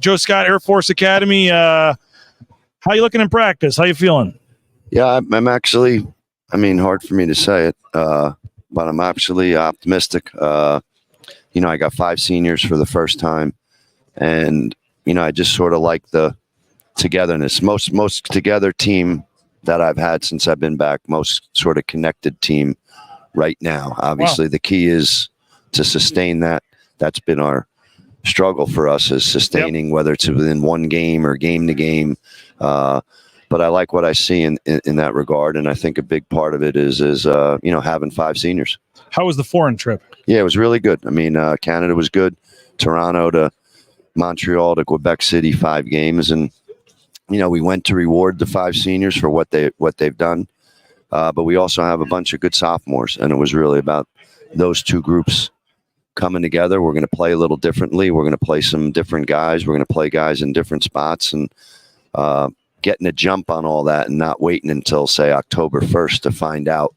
Joe Scott, Air Force Academy. How you looking in practice? How you feeling? Yeah, I'm actually, hard for me to say it, but I'm actually optimistic. I got 5 seniors for the first time, and, I just sort of like the togetherness. Most together team that I've had since I've been back, most sort of connected team right now. Obviously, The key is to sustain that. That's been our struggle for us, is sustaining, whether it's within one game or game to game. But I like what I see in that regard, and I think a big part of it is having 5 seniors. How was the foreign trip? Yeah, it was really good. Canada was good. Toronto to Montreal to Quebec City, 5 games, and we went to reward the 5 seniors for what they've done. But we also have a bunch of good sophomores, and it was really about those 2 groups coming together. We're going to play a little differently. We're going to play some different guys. We're going to play guys in different spots, and getting a jump on all that and not waiting until, say, October 1st to find out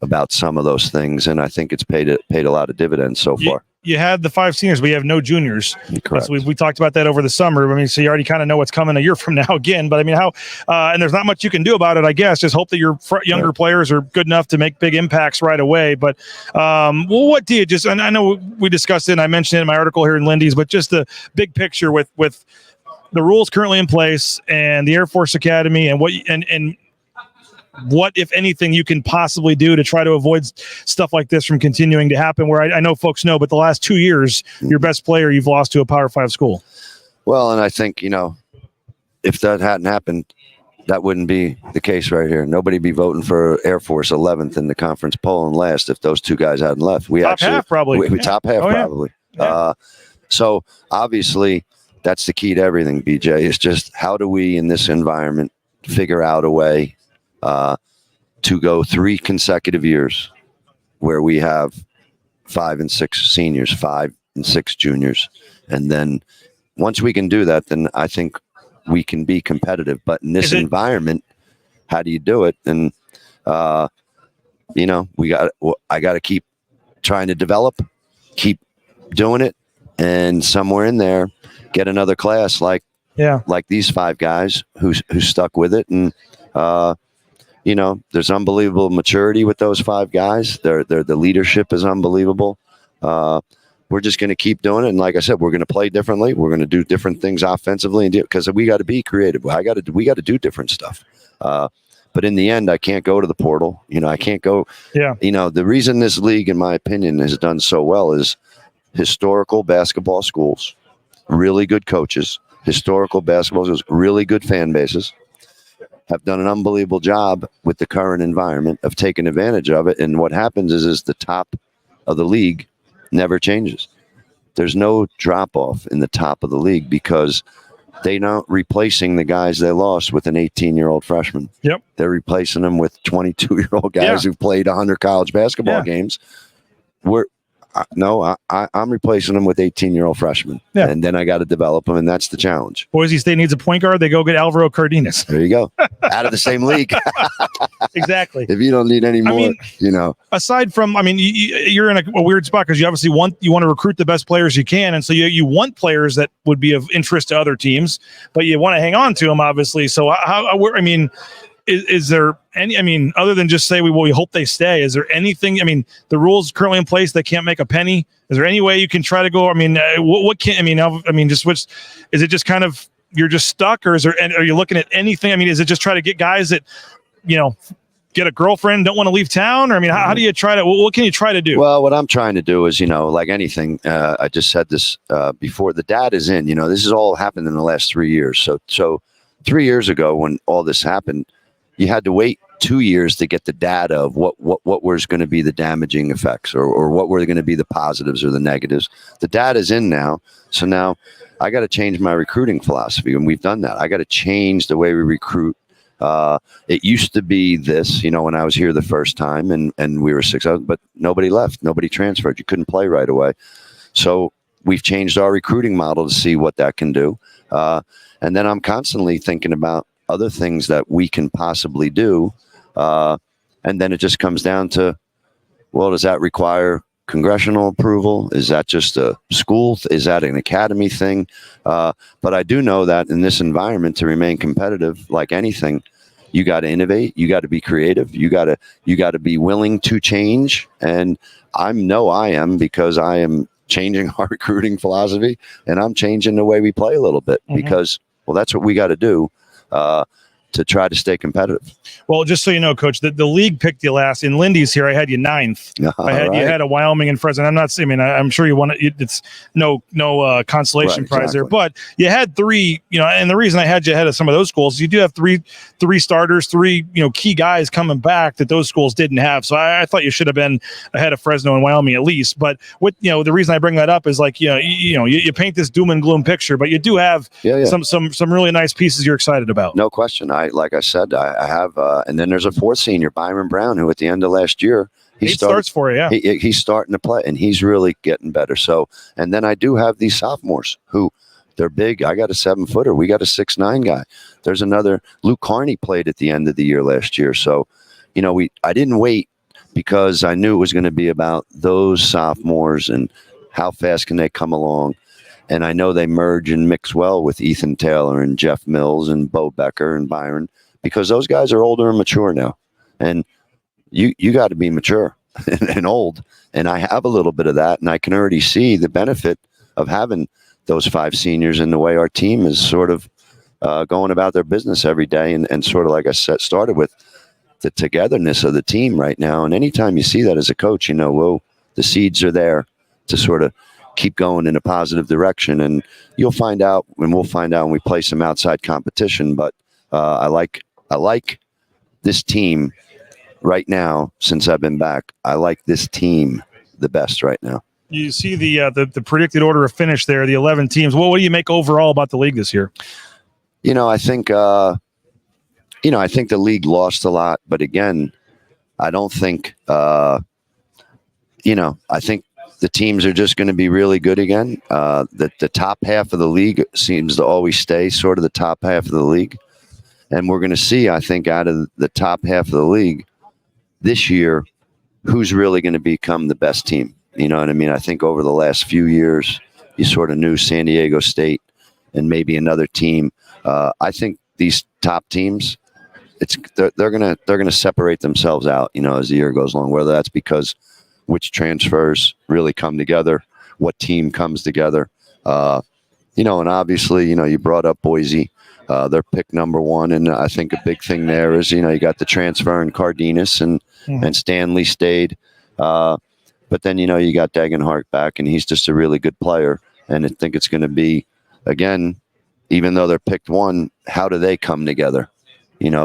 about some of those things. And I think it's paid a lot of dividends so far. You had the 5 seniors, but you have no juniors. Correct. So we talked about that over the summer. So you already kind of know what's coming a year from now again. But how? And there's not much you can do about it, I guess. Just hope that your younger players are good enough to make big impacts right away. But what do you just? And I know we discussed it, and I mentioned it in my article here in Lindy's, but just the big picture with the rules currently in place and the Air Force Academy, and what, if anything, you can possibly do to try to avoid stuff like this from continuing to happen, where I know folks know, but the last 2 years, your best player you've lost to a Power 5 school. Well, and I think, if that hadn't happened, that wouldn't be the case right here. Nobody'd be voting for Air Force 11th in the conference poll and last if those 2 guys hadn't left. Top half, probably. Top half, probably. Yeah. So, obviously, that's the key to everything, BJ, is just how do we, in this environment, figure out a way to go 3 consecutive years where we have 5 and 6 seniors, 5 and 6 juniors. And then once we can do that, then I think we can be competitive. But in this environment, how do you do it? And, I got to keep trying to develop, keep doing it. And somewhere in there, get another class like these 5 guys who stuck with it. And, there's unbelievable maturity with those 5 guys. The leadership is unbelievable. We're just going to keep doing it. And like I said, we're going to play differently. We're going to do different things offensively, and because we got to be creative. We got to do different stuff. But in the end, I can't go to the portal. I can't go. Yeah. The reason this league, in my opinion, has done so well is historical basketball schools, really good coaches, historical basketball schools, really good fan bases, have done an unbelievable job with the current environment of taking advantage of it. And what happens is the top of the league never changes. There's no drop off in the top of the league because they're not replacing the guys they lost with an 18-year-old freshman. Yep. They're replacing them with 22-year-old guys who've played 100 college basketball games. I'm replacing them with 18-year-old freshmen, and then I got to develop them, and that's the challenge. Boise State needs a point guard. They go get Alvaro Cardenas. There you go. Out of the same league. Exactly. If you don't need any more, Aside from, you're in a weird spot because you obviously want to recruit the best players you can, and so you want players that would be of interest to other teams, but you want to hang on to them, obviously. So is there any, other than just say we hope they stay, is there anything, the rules currently in place, they can't make a penny. Is there any way you can try to go, what can, just which, is it just kind of, you're just stuck, or are you looking at anything? Is it just try to get guys that, get a girlfriend, don't want to leave town? Or, how do you try to, what can you try to do? Well, what I'm trying to do is, like anything, I just said this before, the data is in, this has all happened in the last 3 years. So 3 years ago when all this happened, you had to wait 2 years to get the data of what was going to be the damaging effects or what were going to be the positives or the negatives. The data's in now. So now I got to change my recruiting philosophy, and we've done that. I got to change the way we recruit. It used to be this, when I was here the first time and we were 6 out, but nobody left, nobody transferred. You couldn't play right away. So we've changed our recruiting model to see what that can do. And then I'm constantly thinking about other things that we can possibly do. And then it just comes down to, well, does that require congressional approval? Is that just a school? Is that an academy thing? But I do know that in this environment, to remain competitive, like anything, you got to innovate. You got to be creative. You got to be willing to change. And I am, because I am changing our recruiting philosophy, and I'm changing the way we play a little bit, because, well, that's what we got to do. To try to stay competitive. Well, just so you know, Coach, the league picked you last. In Lindy's here, I had you 9th. I had you had a Wyoming and Fresno. I'm not saying, I'm sure you won it. It's no consolation prize there, but you had 3. And the reason I had you ahead of some of those schools, you do have three starters, 3 key guys coming back that those schools didn't have. So I thought you should have been ahead of Fresno and Wyoming at least. But what the reason I bring that up is like you paint this doom and gloom picture, but you do have some really nice pieces you're excited about. No question. Like I said, I have, and then there's a 4th senior, Byron Brown, who at the end of last year, starts for you. Yeah, he's starting to play, and he's really getting better. So, and then I do have these sophomores who they're big. I got a 7-footer. We got a 6'9" guy. There's another. Luke Carney played at the end of the year last year. So, I didn't wait, because I knew it was going to be about those sophomores and how fast can they come along. And I know they merge and mix well with Ethan Taylor and Jeff Mills and Bo Becker and Byron, because those guys are older and mature now. And you got to be mature and old. And I have a little bit of that. And I can already see the benefit of having those 5 seniors in the way our team is sort of going about their business every day. And sort of, like I said, started with the togetherness of the team right now. And anytime you see that as a coach, the seeds are there to sort of keep going in a positive direction, and we'll find out when we play some outside competition. But I like this team right now. Since I've been back, I like this team the best right now. You see the predicted order of finish there, the 11 teams. What do you make overall about the league this year? I think I think the league lost a lot, but again, I don't think I think the teams are just going to be really good again. The top half of the league seems to always stay sort of the top half of the league. And we're going to see, I think, out of the top half of the league this year, who's really going to become the best team. You know what I mean? I think over the last few years, you sort of knew San Diego State and maybe another team. I think these top teams, they're gonna separate themselves out, as the year goes along, whether that's because which transfers really come together, what team comes together. And obviously, you brought up Boise. They're pick number 1. And I think a big thing there is, you got the transfer in Cardenas and Stanley stayed. But then, you got Degenhart back, and he's just a really good player. And I think it's going to be, again, even though they're picked 1, how do they come together?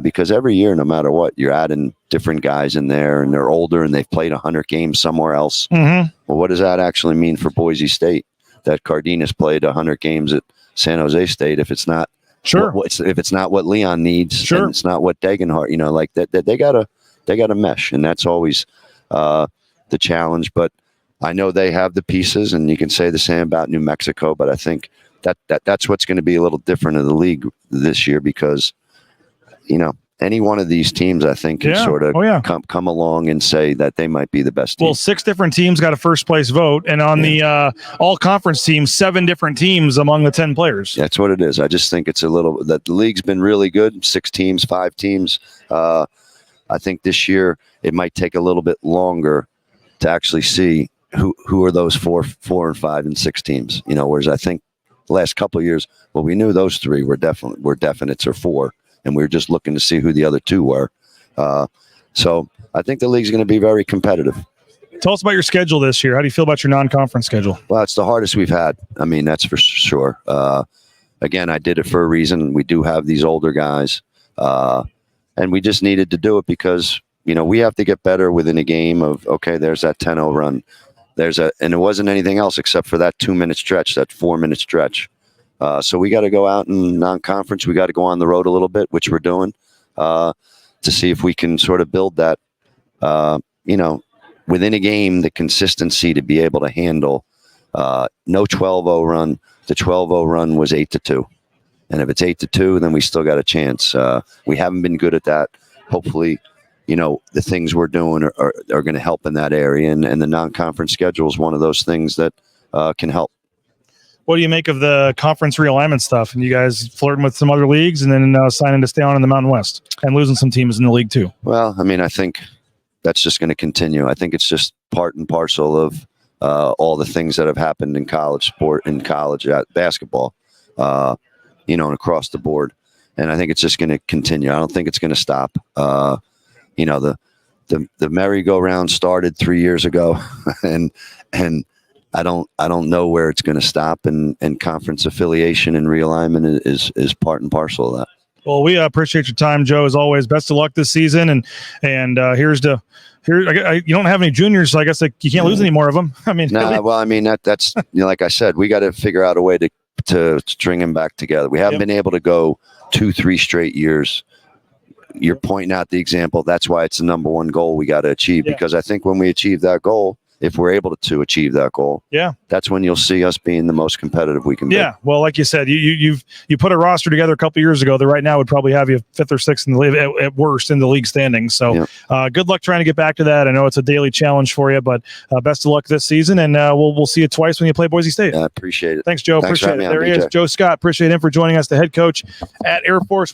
Because every year, no matter what, you're adding different guys in there, and they're older and they've played 100 games somewhere else. Well, what does that actually mean for Boise State? That Cardenas played 100 games at San Jose State. If it's not if it's not what Leon needs, and it's not what Degenhart, like that, they gotta mesh, and that's always the challenge. But I know they have the pieces, and you can say the same about New Mexico. But I think that's what's going to be a little different in the league this year, because any one of these teams, I think, can sort of come along and say that they might be the best team. Well, 6 different teams got a first place vote, and on the all conference teams, 7 different teams among the 10 players. That's what it is. I just think it's a little that the league's been really good. 6 teams, 5 teams. I think this year it might take a little bit longer to actually see who are those 4 and 5 and 6 teams. Whereas I think the last couple of years, well, we knew those 3 were definites, or 4. And we were just looking to see who the other 2 were. So I think the league's going to be very competitive. Tell us about your schedule this year. How do you feel about your non-conference schedule? Well, it's the hardest we've had. I mean, that's for sure. Again, I did it for a reason. We do have these older guys. And we just needed to do it because, we have to get better within a game of, okay, there's that 10-0 run. And it wasn't anything else except for that 2-minute stretch, that 4-minute stretch. So we got to go out in non-conference. We got to go on the road a little bit, which we're doing, to see if we can sort of build that, within a game, the consistency to be able to handle no 12-0 run. The 12-0 run was 8-2. And if it's 8-2, then we still got a chance. We haven't been good at that. Hopefully, the things we're doing are going to help in that area. And the non-conference schedule is one of those things that can help. What do you make of the conference realignment stuff? And you guys flirting with some other leagues and then signing to stay on in the Mountain West and losing some teams in the league too? Well, I mean, I think that's just going to continue. I think it's just part and parcel of all the things that have happened in college sport, in college basketball, and across the board. And I think it's just going to continue. I don't think it's going to stop. The merry-go-round started 3 years ago, and I don't know where it's going to stop. And conference affiliation and realignment is part and parcel of that. Well, we appreciate your time, Joe, as always. Best of luck this season. And you don't have any juniors, so I guess you can't lose any more of them. I mean, well, I mean that's like I said, we got to figure out a way to string them back together. We haven't been able to go 2-3 straight years. You're pointing out the example. That's why it's the number one goal we got to achieve, because I think when we achieve that goal, if we're able to achieve that goal, that's when you'll see us being the most competitive we can be. Yeah, well, like you said, you put a roster together a couple years ago that right now would probably have you 5th or 6th in the league, at worst in the league standings. So good luck trying to get back to that. I know it's a daily challenge for you, but best of luck this season, and we'll see you twice when you play Boise State. I appreciate it. Thanks, Joe. Appreciate it. There he is, Joe Scott. Appreciate him for joining us, the head coach at Air Force.